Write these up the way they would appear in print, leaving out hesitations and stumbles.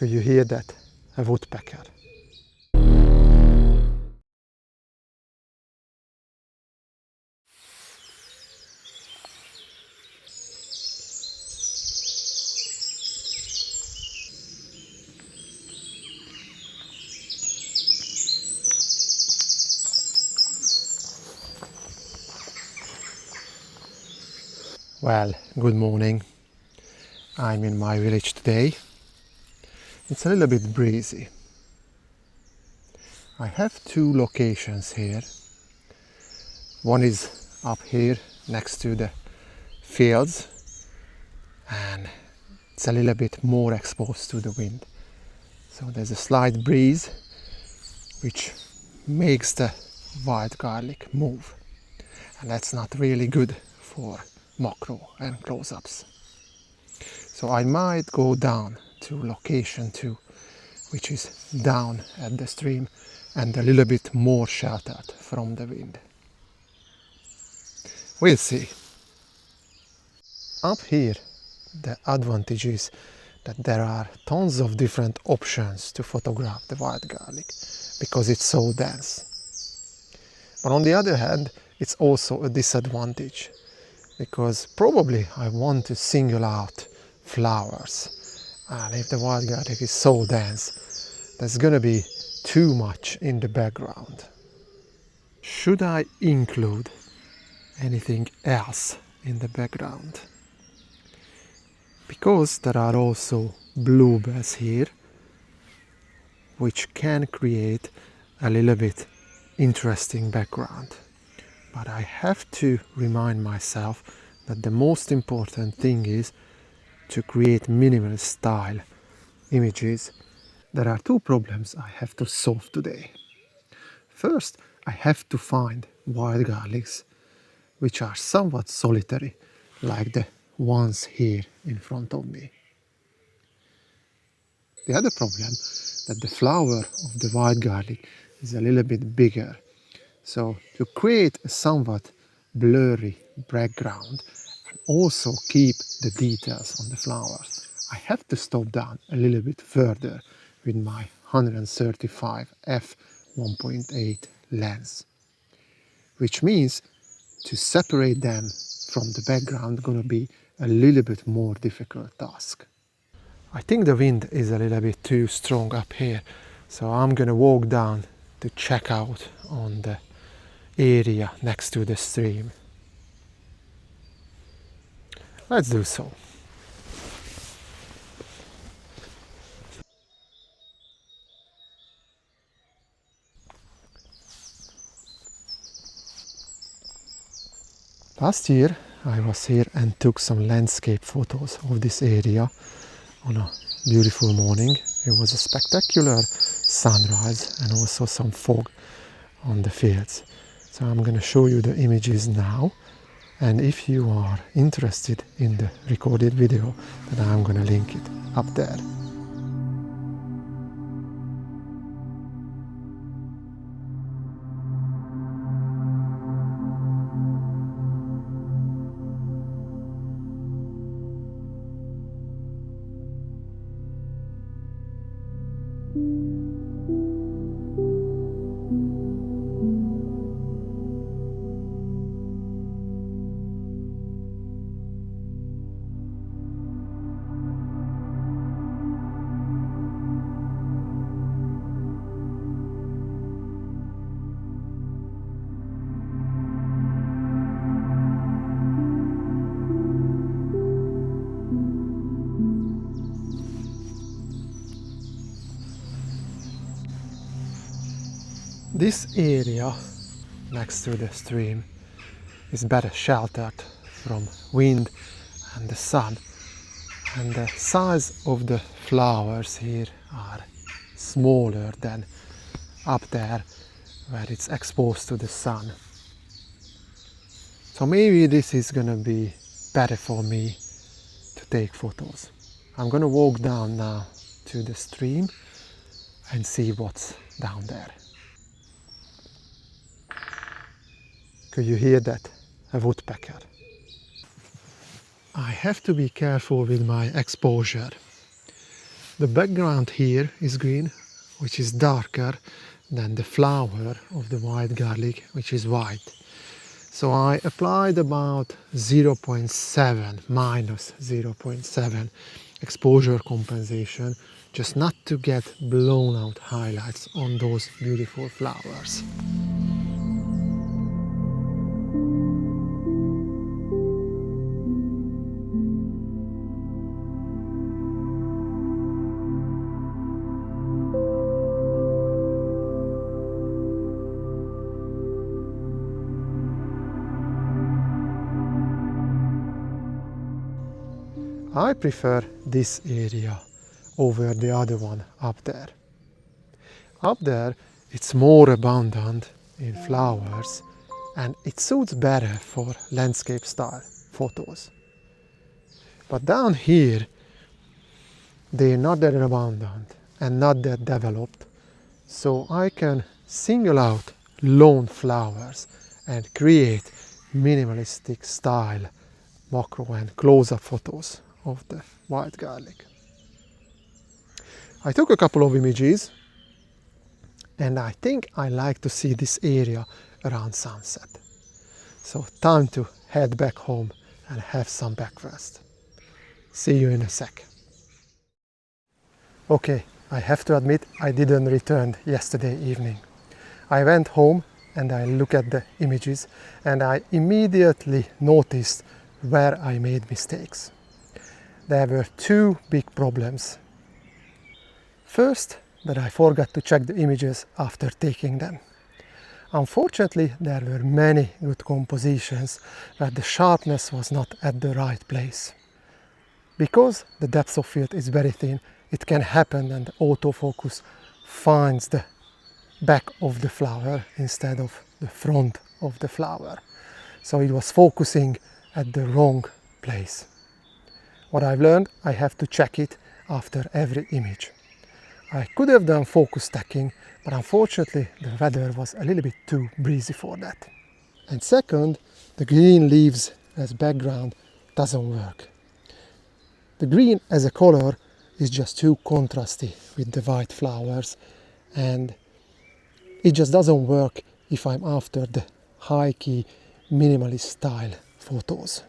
Could you hear that? A woodpecker. Well, good morning. I'm in my village today. It's a little bit breezy. I have two locations here. One is up here next to the fields, and it's a little bit more exposed to the wind. So there's a slight breeze which makes the wild garlic move, and that's not really good for macro and close-ups. So I might go down to location 2, which is down at the stream and a little bit more sheltered from the wind. We'll see. Up here, the advantage is that there are tons of different options to photograph the wild garlic because it's so dense. But on the other hand, it's also a disadvantage because probably I want to single out flowers, and if the wild garlic is so dense, there's gonna be too much in the background. Should I include anything else in the background? Because there are also bluebells here, which can create a little bit interesting background. But I have to remind myself that the most important thing is to create minimalist style images. There are two problems I have to solve today. First, I have to find wild garlics which are somewhat solitary, like the ones here in front of me. The other problem that the flower of the wild garlic is a little bit bigger. So to create a somewhat blurry background and also keep the details on the flowers, I have to stop down a little bit further with my 135 f1.8 lens, which means to separate them from the background gonna be a little bit more difficult task. I think the wind is a little bit too strong up here, so I'm gonna walk down to check out on the area next to the stream. Let's do so. Last year I was here and took some landscape photos of this area on a beautiful morning. It was a spectacular sunrise and also some fog on the fields. So I'm going to show you the images now, and if you are interested in the recorded video, then I'm going to link it up there. This area next to the stream is better sheltered from wind and the sun, and the size of the flowers here are smaller than up there where it's exposed to the sun. So maybe this is gonna be better for me to take photos. I'm gonna walk down now to the stream and see what's down there. Could you hear that? A woodpecker. I have to be careful with my exposure The background here is green, which is darker than the flower of the white garlic, which is white. So I applied about 0.7, minus 0.7 exposure compensation, just not to get blown out highlights on those beautiful flowers. I prefer this area over the other one up there. Up there it's more abundant in flowers and it suits better for landscape style photos. But down here they're not that abundant and not that developed, so I can single out lone flowers and create minimalistic style macro and close-up photos of the white garlic. I took a couple of images and I think I like to see this area around sunset. So time to head back home and have some breakfast. See you in a sec. Okay, I have to admit I didn't return yesterday evening. I went home and I looked at the images and I immediately noticed where I made mistakes. There were two big problems. First, that I forgot to check the images after taking them. Unfortunately, there were many good compositions where the sharpness was not at the right place. Because the depth of field is very thin, it can happen and the autofocus finds the back of the flower instead of the front of the flower. So it was focusing at the wrong place. What I've learned, I have to check it after every image. I could have done focus stacking, but unfortunately the weather was a little bit too breezy for that. And second, the green leaves as background doesn't work. The green as a color is just too contrasty with the white flowers, and it just doesn't work if I'm after the high key minimalist style photos.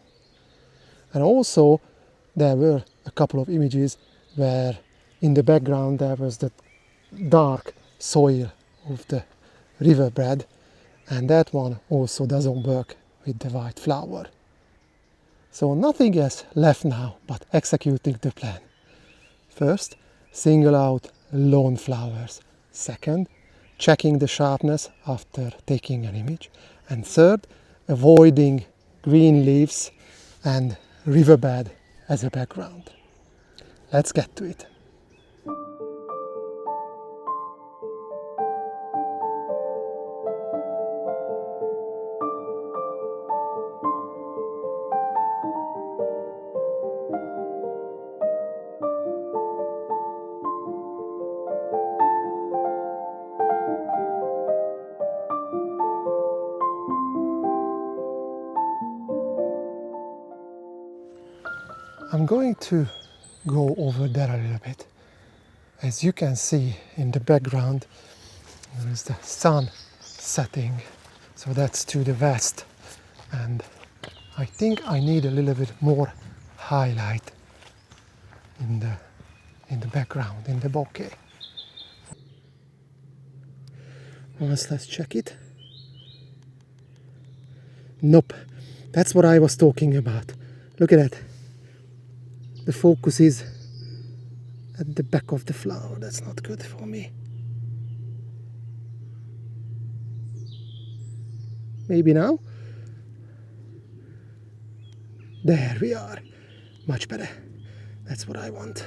And also there were a couple of images where in the background there was the dark soil of the riverbed, and that one also doesn't work with the white flower. So nothing else left now but executing the plan. First, single out lone flowers. Second, checking the sharpness after taking an image. And third, avoiding green leaves and riverbed as a background. Let's get to it. I'm going to go over there a little bit. As you can see in the background, there is the sun setting, so that's to the west, and I think I need a little bit more highlight in the background, in the bokeh. Once, let's check it. Nope, that's what I was talking about. Look at that. The focus is at the back of the flower. That's not good for me. Maybe now? There we are. Much better. That's what I want.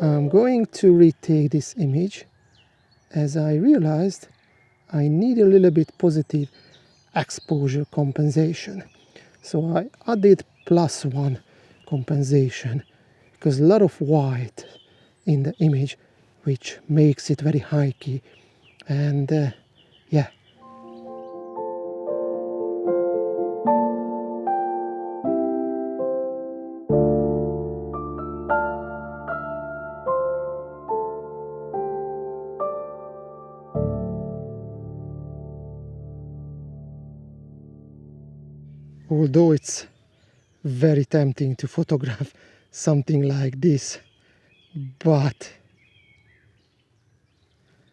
I'm going to retake this image as I realized I need a little bit positive exposure compensation. So I added +1 compensation, because a lot of white in the image, which makes it very hikey. And yeah. Although it's very tempting to photograph something like this, but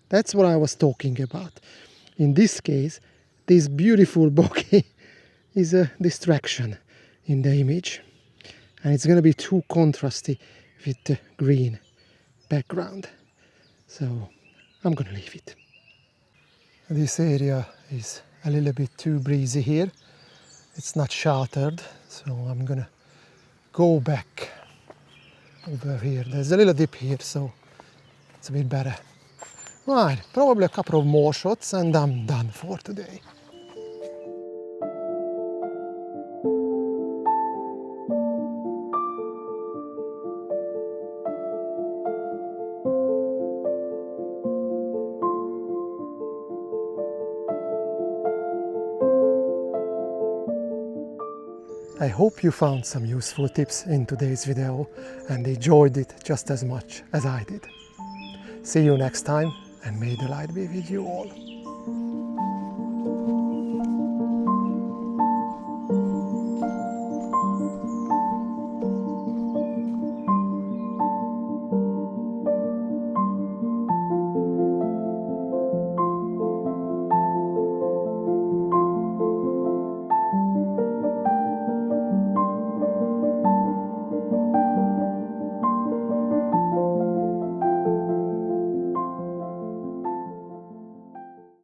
that's what I was talking about. In this case, this beautiful bokeh is a distraction in the image, and it's going to be too contrasty with the green background. So I'm going to leave it. This area is a little bit too breezy here. It's not sheltered, so I'm going to go back over here. There's a little dip here, so it's a bit better. Right, probably a couple of more shots and I'm done for today. I hope you found some useful tips in today's video and enjoyed it just as much as I did. See you next time, and may the light be with you all.